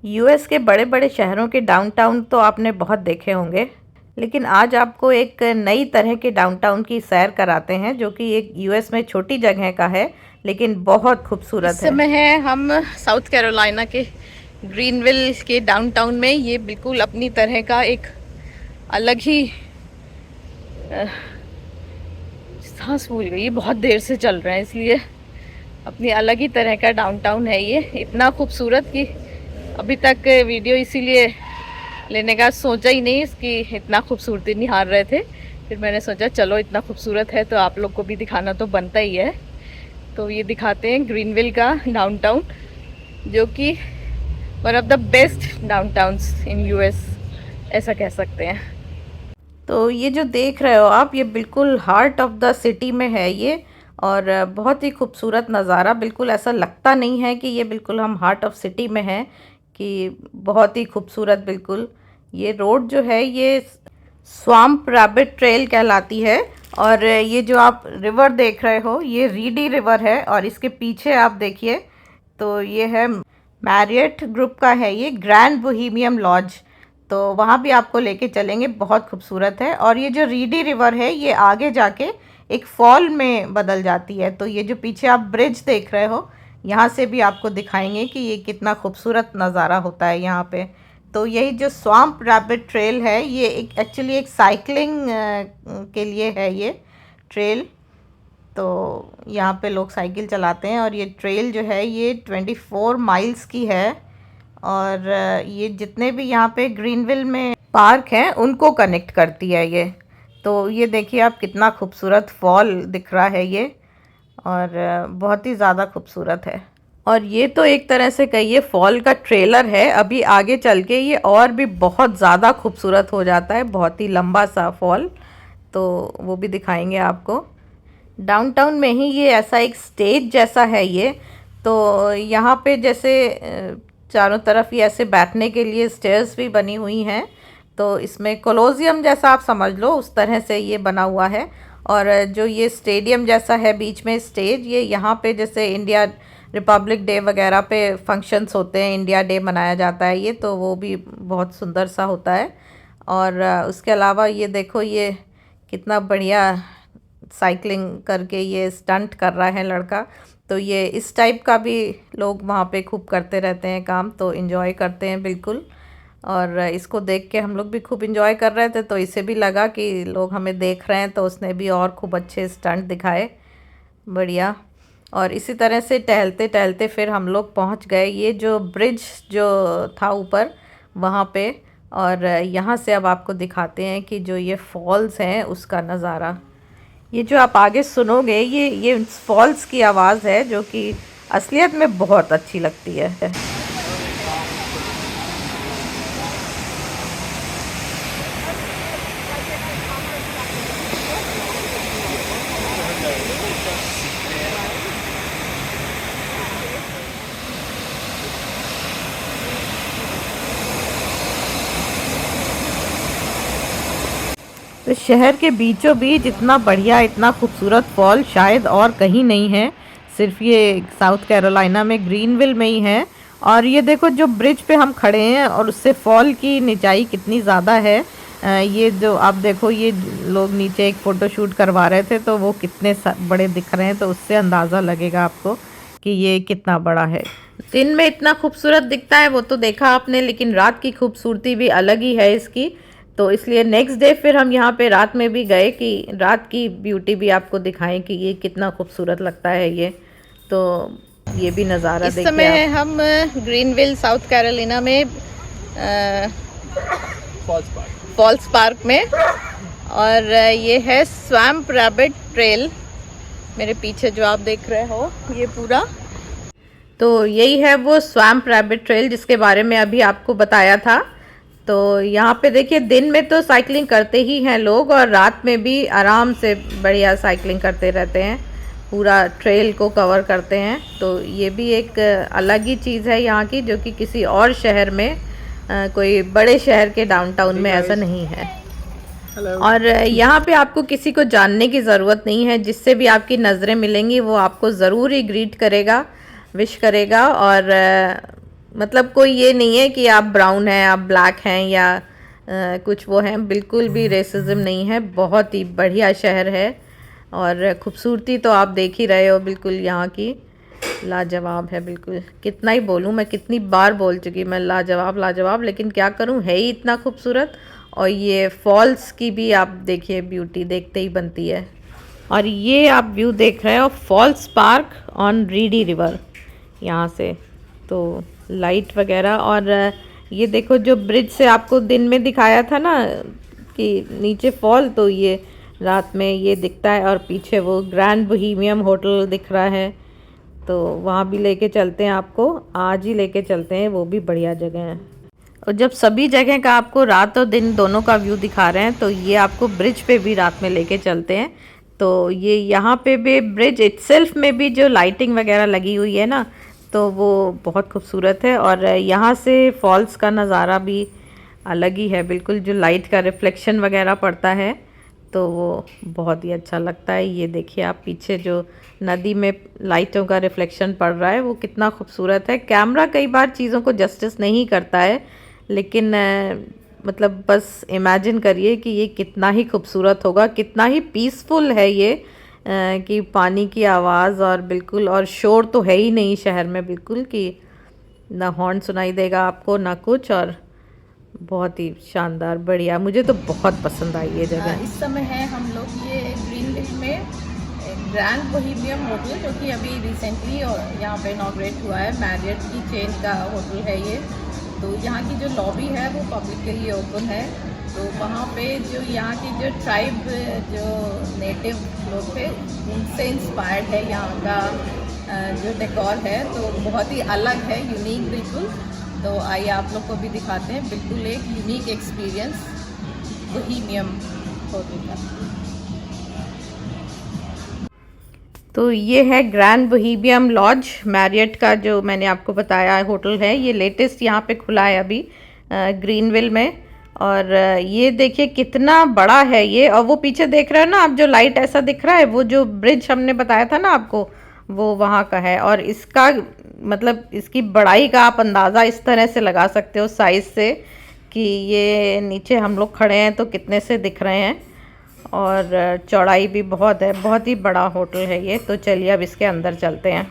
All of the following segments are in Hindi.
यूएस के बड़े बड़े शहरों के डाउनटाउन तो आपने बहुत देखे होंगे, लेकिन आज आपको एक नई तरह के डाउनटाउन की सैर कराते हैं जो कि एक यूएस में छोटी जगह का है लेकिन बहुत खूबसूरत है। इस समय है हम साउथ कैरोलिना के ग्रीनविल के डाउनटाउन में। ये बिल्कुल अपनी तरह का एक अलग ही सांस भूल गई, ये बहुत देर से चल रहा है इसलिए अपनी अलग ही तरह का डाउनटाउन है। ये इतना खूबसूरत कि अभी तक वीडियो इसीलिए लेने का सोचा ही नहीं, इसकी इतना खूबसूरती निहार रहे थे। फिर मैंने सोचा चलो इतना खूबसूरत है तो आप लोग को भी दिखाना तो बनता ही है। तो ये दिखाते हैं ग्रीनविल का डाउनटाउन, जो कि one of the best downtowns in US ऐसा कह सकते हैं। तो ये जो देख रहे हो आप, ये बिल्कुल हार्ट ऑफ द सिटी में है ये, और बहुत ही खूबसूरत नज़ारा। बिल्कुल ऐसा लगता नहीं है कि ये बिल्कुल हम हार्ट ऑफ सिटी में हैं, कि बहुत ही खूबसूरत बिल्कुल। ये रोड जो है ये स्वाम्प रैबिट ट्रेल कहलाती है, और ये जो आप रिवर देख रहे हो ये रीडी रिवर है, और इसके पीछे आप देखिए तो ये है मैरियट ग्रुप का है ये ग्रैंड बोहेमियन लॉज। तो वहाँ भी आपको लेके चलेंगे, बहुत खूबसूरत है। और ये जो रीडी रिवर है ये आगे जाके एक फॉल में बदल जाती है। तो ये जो पीछे आप ब्रिज देख रहे हो, यहाँ से भी आपको दिखाएंगे कि ये कितना खूबसूरत नज़ारा होता है यहाँ पे। तो यही जो स्वाम्प रैबिट ट्रेल है ये एक एक्चुअली एक साइकिलिंग के लिए है ये ट्रेल। तो यहाँ पे लोग साइकिल चलाते हैं, और ये ट्रेल जो है ये 24 माइल्स की है, और ये जितने भी यहाँ पे ग्रीनविल में पार्क हैं उनको कनेक्ट करती है ये। तो ये देखिए आप, कितना खूबसूरत फॉल दिख रहा है ये, और बहुत ही ज़्यादा खूबसूरत है। और ये तो एक तरह से कहिए फॉल का ट्रेलर है, अभी आगे चल के ये और भी बहुत ज़्यादा खूबसूरत हो जाता है, बहुत ही लंबा सा फॉल। तो वो भी दिखाएंगे आपको। डाउनटाउन में ही ये ऐसा एक स्टेज जैसा है ये। तो यहाँ पे जैसे चारों तरफ ये ऐसे बैठने के लिए स्टेयर्स भी बनी हुई हैं। तो इसमें कोलोजियम जैसा आप समझ लो, उस तरह से ये बना हुआ है। और जो ये स्टेडियम जैसा है बीच में स्टेज, ये यहाँ पे जैसे इंडिया रिपब्लिक डे वगैरह पे फंक्शंस होते हैं, इंडिया डे मनाया जाता है ये, तो वो भी बहुत सुंदर सा होता है। और उसके अलावा ये देखो, ये कितना बढ़िया साइकिलिंग करके ये स्टंट कर रहा है लड़का। तो ये इस टाइप का भी लोग वहाँ पे खूब करते रहते हैं काम, तो इन्जॉय करते हैं बिल्कुल। और इसको देख के हम लोग भी खूब इन्जॉय कर रहे थे, तो इसे भी लगा कि लोग हमें देख रहे हैं, तो उसने भी और खूब अच्छे स्टंट दिखाए, बढ़िया। और इसी तरह से टहलते टहलते फिर हम लोग पहुँच गए ये जो ब्रिज जो था ऊपर वहाँ पे। और यहाँ से अब आपको दिखाते हैं कि जो ये फॉल्स हैं उसका नज़ारा। ये जो आप आगे सुनोगे ये फॉल्स की आवाज़ है, जो कि असलियत में बहुत अच्छी लगती है। तो शहर के बीचों बीच इतना बढ़िया, इतना खूबसूरत फॉल शायद और कहीं नहीं है, सिर्फ ये साउथ कैरोलिना में ग्रीनविल में ही है। और ये देखो जो ब्रिज पे हम खड़े हैं और उससे फॉल की निचाई कितनी ज़्यादा है। ये जो आप देखो, ये लोग नीचे एक फ़ोटो शूट करवा रहे थे, तो वो कितने बड़े दिख रहे हैं, तो उससे अंदाज़ा लगेगा आपको कि ये कितना बड़ा है। दिन में इतना खूबसूरत दिखता है वो तो देखा आपने, लेकिन रात की खूबसूरती भी अलग ही है इसकी। तो इसलिए नेक्स्ट डे फिर हम यहाँ पे रात में भी गए कि रात की ब्यूटी भी आपको दिखाएं कि ये कितना खूबसूरत लगता है ये। तो ये भी नज़ारा देखिए। इस समय हम ग्रीनविल साउथ कैरोलिना में फॉल्स पार्क में, और ये है स्वैम्प रैबिट ट्रेल मेरे पीछे जो आप देख रहे हो ये पूरा। तो यही है वो स्वैम्प रैबिट ट्रेल जिसके बारे में अभी आपको बताया था। तो यहाँ पे देखिए, दिन में तो साइकिलिंग करते ही हैं लोग, और रात में भी आराम से बढ़िया साइकिलिंग करते रहते हैं, पूरा ट्रेल को कवर करते हैं। तो ये भी एक अलग ही चीज़ है यहाँ की, जो कि किसी और शहर में कोई बड़े शहर के डाउनटाउन में ऐसा नहीं है। और यहाँ पे आपको किसी को जानने की ज़रूरत नहीं है, जिससे भी आपकी नज़रें मिलेंगी वो आपको ज़रूर ही ग्रीट करेगा, विश करेगा, और मतलब कोई ये नहीं है कि आप ब्राउन हैं, आप ब्लैक हैं या कुछ वो हैं, बिल्कुल भी रेसिज्म नहीं है। बहुत ही बढ़िया शहर है और खूबसूरती तो आप देख ही रहे हो, बिल्कुल यहाँ की लाजवाब है। बिल्कुल कितना ही बोलूँ मैं, कितनी बार बोल चुकी मैं लाजवाब लाजवाब, लेकिन क्या करूँ, है ही इतना खूबसूरत। और ये फॉल्स की भी आप देखिए, ब्यूटी देखते ही बनती है। और ये आप व्यू देख रहे हो falls park on Rideau River यहाँ से, तो लाइट वगैरह। और ये देखो जो ब्रिज से आपको दिन में दिखाया था ना कि नीचे फॉल, तो ये रात में ये दिखता है। और पीछे वो ग्रैंड बोहेमियन होटल दिख रहा है, तो वहाँ भी लेके चलते हैं आपको, आज ही लेके चलते हैं, वो भी बढ़िया जगह है। और जब सभी जगह का आपको रात और दिन दोनों का व्यू दिखा रहे हैं, तो ये आपको ब्रिज पे भी रात में लेके चलते हैं। तो ये यहाँ पे भी ब्रिज इटसेल्फ में भी जो लाइटिंग वगैरह लगी हुई है ना, तो वो बहुत खूबसूरत है। और यहाँ से फॉल्स का नज़ारा भी अलग ही है, बिल्कुल जो लाइट का रिफ्लेक्शन वगैरह पड़ता है, तो वो बहुत ही अच्छा लगता है। ये देखिए आप पीछे जो नदी में लाइटों का रिफ्लेक्शन पड़ रहा है, वो कितना खूबसूरत है। कैमरा कई बार चीज़ों को जस्टिस नहीं करता है, लेकिन मतलब बस इमेजिन करिए कि ये कितना ही खूबसूरत होगा, कितना ही पीसफुल है ये, कि पानी की आवाज़ और बिल्कुल, और शोर तो है ही नहीं शहर में बिल्कुल, कि ना हॉर्न सुनाई देगा आपको ना कुछ। और बहुत ही शानदार बढ़िया, मुझे तो बहुत पसंद आई ये जगह। इस समय है हम लोग ये ग्रीनविल में ग्रैंड बोहेमियन होटल, जो कि अभी रिसेंटली यहाँ पे इनॉग्रेट हुआ है, मैरियट की चेन का होटल है ये। तो यहाँ की जो लॉबी है वो पब्लिक के लिए ओपन है। तो वहाँ पे जो यहाँ की जो ट्राइब, जो नेटिव लोग थे, उनसे इंस्पायर्ड है यहाँ का जो डेकोर है, तो बहुत ही अलग है, यूनिक बिल्कुल। तो आइए आप लोग को भी दिखाते हैं, बिल्कुल एक यूनिक एक्सपीरियंस बोहेमियन होटल का। तो ये है ग्रैंड बोहेमियन लॉज, मैरियट का जो मैंने आपको बताया होटल है। ये लेटेस्ट यहाँ पे खुला है अभी ग्रीनविल में। और ये देखिए कितना बड़ा है ये। और वो पीछे देख रहे हो ना आप, जो लाइट ऐसा दिख रहा है, वो जो ब्रिज हमने बताया था ना आपको, वो वहाँ का है। और इसका मतलब इसकी बड़ाई का आप अंदाज़ा इस तरह से लगा सकते हो साइज़ से, कि ये नीचे हम लोग खड़े हैं तो कितने से दिख रहे हैं। और चौड़ाई भी बहुत है, बहुत ही बड़ा होटल है ये। तो चलिए अब इसके अंदर चलते हैं।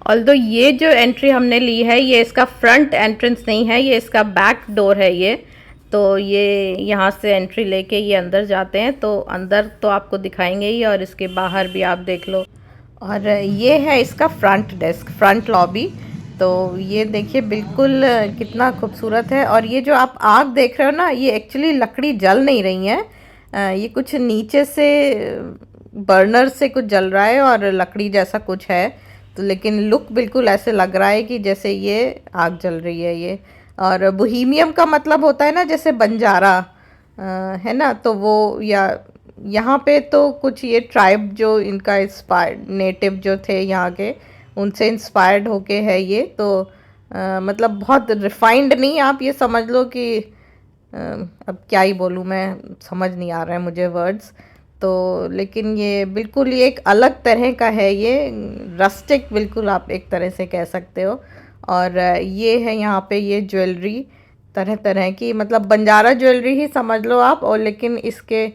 ऑल्दो ये जो एंट्री हमने ली है, ये इसका फ्रंट एंट्रेंस नहीं है, ये इसका बैक डोर है ये। तो ये यहाँ से एंट्री लेके ये अंदर जाते हैं, तो अंदर तो आपको दिखाएंगे ही, और इसके बाहर भी आप देख लो। और ये है इसका फ्रंट डेस्क, फ्रंट लॉबी। तो ये देखिए बिल्कुल कितना खूबसूरत है। और ये जो आप आग देख रहे हो ना, ये एक्चुअली लकड़ी जल नहीं रही है, ये कुछ नीचे से बर्नर से कुछ जल रहा है और लकड़ी जैसा कुछ है। तो लेकिन लुक बिल्कुल ऐसे लग रहा है कि जैसे ये आग जल रही है ये। और बोहेमियन का मतलब होता है ना, जैसे बंजारा है ना, तो वो या यहाँ पे तो कुछ ये ट्राइब जो इनका इंस्पायर्ड, नेटिव जो थे यहाँ के, उनसे इंस्पायर्ड होके है ये। तो मतलब बहुत रिफाइंड नहीं, आप ये समझ लो कि अब क्या ही बोलूँ मैं, समझ नहीं आ रहा है मुझे वर्ड्स। तो लेकिन ये बिल्कुल ये एक अलग तरह का है, ये रस्टिक बिल्कुल आप एक तरह से कह सकते हो। और ये है यहाँ पे ये ज्वेलरी तरह तरह की, मतलब बंजारा ज्वेलरी ही समझ लो आप। और लेकिन इसके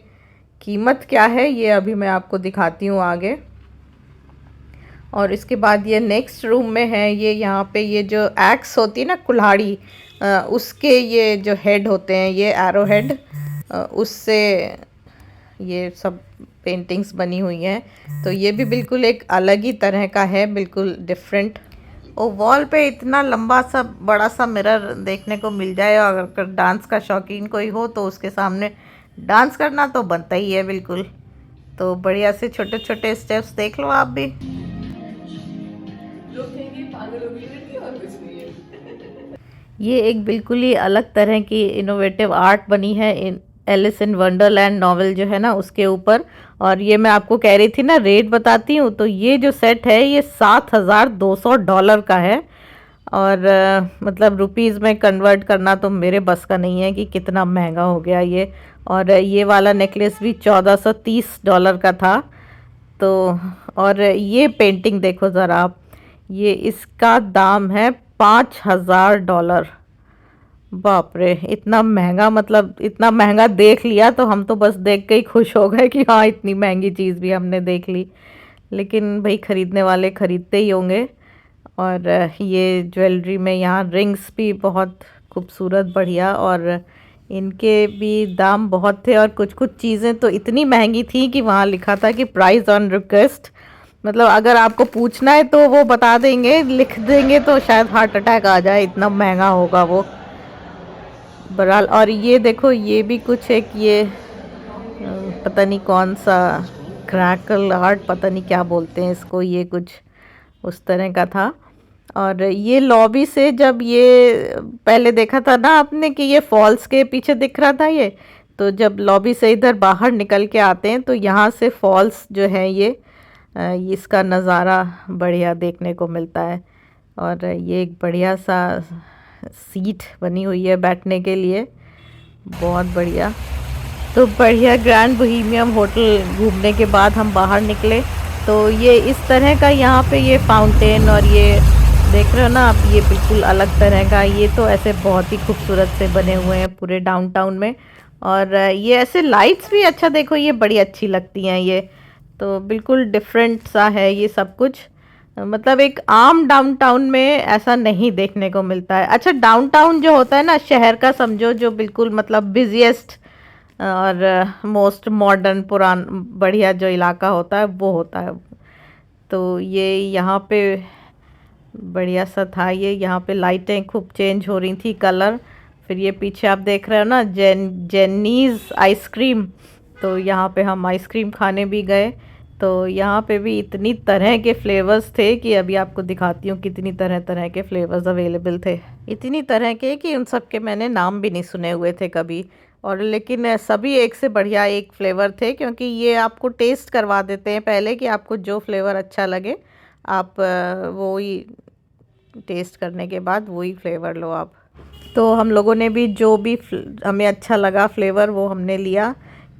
कीमत क्या है ये अभी मैं आपको दिखाती हूँ आगे। और इसके बाद ये नेक्स्ट रूम में है, ये यहाँ पे ये जो एक्स होती है ना, कुल्हाड़ी, उसके ये जो हेड होते हैं, ये एरो हेड, उससे ये सब पेंटिंग्स बनी हुई हैं। तो ये भी बिल्कुल एक अलग ही तरह का है, बिल्कुल डिफरेंट। और वॉल पे इतना लंबा सा बड़ा सा मिरर देखने को मिल जाए, और अगर डांस का शौकीन कोई हो तो उसके सामने डांस करना तो बनता ही है बिल्कुल। तो बढ़िया से छोटे छोटे स्टेप्स देख लो आप भी। ये एक बिल्कुल ही अलग तरह की इनोवेटिव आर्ट बनी है एलिस इन वंडरलैंड नॉवेल जो है ना, उसके ऊपर। और ये मैं आपको कह रही थी ना, रेट बताती हूँ। तो ये जो सेट है ये $7,200 का है। और मतलब रुपीज़ में कन्वर्ट करना तो मेरे बस का नहीं है कि कितना महंगा हो गया ये। और ये वाला नेकलेस भी $1430 का था। तो और ये पेंटिंग देखो ज़रा आप, ये इसका दाम है $5000। बाप रे, इतना महंगा, मतलब इतना महंगा देख लिया तो हम तो बस देख के ही खुश हो गए कि हाँ इतनी महंगी चीज़ भी हमने देख ली। लेकिन भाई खरीदने वाले खरीदते ही होंगे। और ये ज्वेलरी में यहाँ रिंग्स भी बहुत खूबसूरत बढ़िया, और इनके भी दाम बहुत थे, और कुछ कुछ चीज़ें तो इतनी महंगी थी कि वहाँ लिखा था कि प्राइस ऑन रिक्वेस्ट। मतलब अगर आपको पूछना है तो वो बता देंगे, लिख देंगे तो शायद हार्ट अटैक आ जाए, इतना महंगा होगा वो। बहरहाल, और ये देखो ये भी कुछ एक ये पता नहीं कौन सा क्रैकल आर्ट, पता नहीं क्या बोलते हैं इसको, ये कुछ उस तरह का था। और ये लॉबी से जब ये पहले देखा था ना आपने कि ये फॉल्स के पीछे दिख रहा था ये, तो जब लॉबी से इधर बाहर निकल के आते हैं तो यहाँ से फॉल्स जो है ये इसका नज़ारा बढ़िया देखने को मिलता है। और ये एक बढ़िया सा सीट बनी हुई है बैठने के लिए, बहुत बढ़िया। तो बढ़िया ग्रैंड बोहेमियन होटल घूमने के बाद हम बाहर निकले तो ये इस तरह का यहाँ पे ये फाउंटेन, और ये देख रहे हो ना आप, ये बिल्कुल अलग तरह का, ये तो ऐसे बहुत ही खूबसूरत से बने हुए हैं पूरे डाउनटाउन में। और ये ऐसे लाइट्स भी, अच्छा देखो ये बड़ी अच्छी लगती हैं ये, तो बिल्कुल डिफरेंट सा है ये सब कुछ। मतलब एक आम डाउनटाउन में ऐसा नहीं देखने को मिलता है। अच्छा, डाउनटाउन जो होता है ना शहर का, समझो जो बिल्कुल मतलब बिजिएस्ट और मोस्ट मॉडर्न पुरान बढ़िया जो इलाका होता है वो होता है। तो ये यहाँ पे बढ़िया सा था, ये यहाँ पे लाइटें खूब चेंज हो रही थी कलर। फिर ये पीछे आप देख रहे हो ना जेनीज़ आइसक्रीम, तो यहाँ पे हम आइसक्रीम खाने भी गए। तो यहाँ पे भी इतनी तरह के फ्लेवर्स थे कि अभी आपको दिखाती हूँ कितनी तरह तरह के फ्लेवर्स अवेलेबल थे, इतनी तरह के कि उन सब के मैंने नाम भी नहीं सुने हुए थे कभी। और लेकिन सभी एक से बढ़िया एक फ्लेवर थे, क्योंकि ये आपको टेस्ट करवा देते हैं पहले कि आपको जो फ्लेवर अच्छा लगे आप वो ही टेस्ट करने के बाद वही फ्लेवर लो आप। तो हम लोगों ने भी जो भी हमें अच्छा लगा फ्लेवर वो हमने लिया,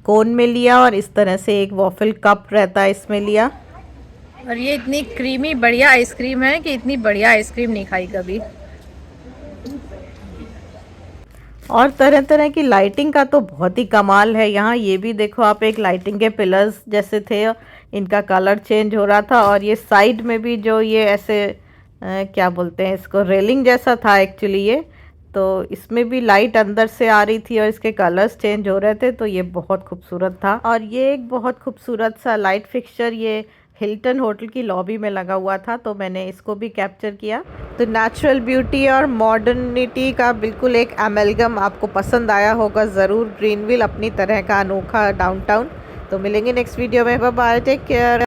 कोन में लिया, और इस तरह से एक वॉफल कप रहता है इसमें लिया। और ये इतनी क्रीमी बढ़िया आइसक्रीम है कि इतनी बढ़िया आइसक्रीम नहीं खाई कभी। और तरह तरह की लाइटिंग का तो बहुत ही कमाल है यहाँ। ये भी देखो आप, एक लाइटिंग के पिलर्स जैसे थे, इनका कलर चेंज हो रहा था। और ये साइड में भी जो ये ऐसे क्या बोलते हैं इसको, रेलिंग जैसा था एक्चुअली ये, तो इसमें भी लाइट अंदर से आ रही थी और इसके कलर्स चेंज हो रहे थे, तो ये बहुत खूबसूरत था। और ये एक बहुत खूबसूरत सा लाइट फिक्सचर ये हिल्टन होटल की लॉबी में लगा हुआ था, तो मैंने इसको भी कैप्चर किया। तो नेचुरल ब्यूटी और मॉडर्निटी का बिल्कुल एक एमलगम आपको पसंद आया होगा ज़रूर, ग्रीनविल अपनी तरह का अनोखा डाउनटाउन। तो मिलेंगे नेक्स्ट वीडियो में, बाय बाय, टेक केयर।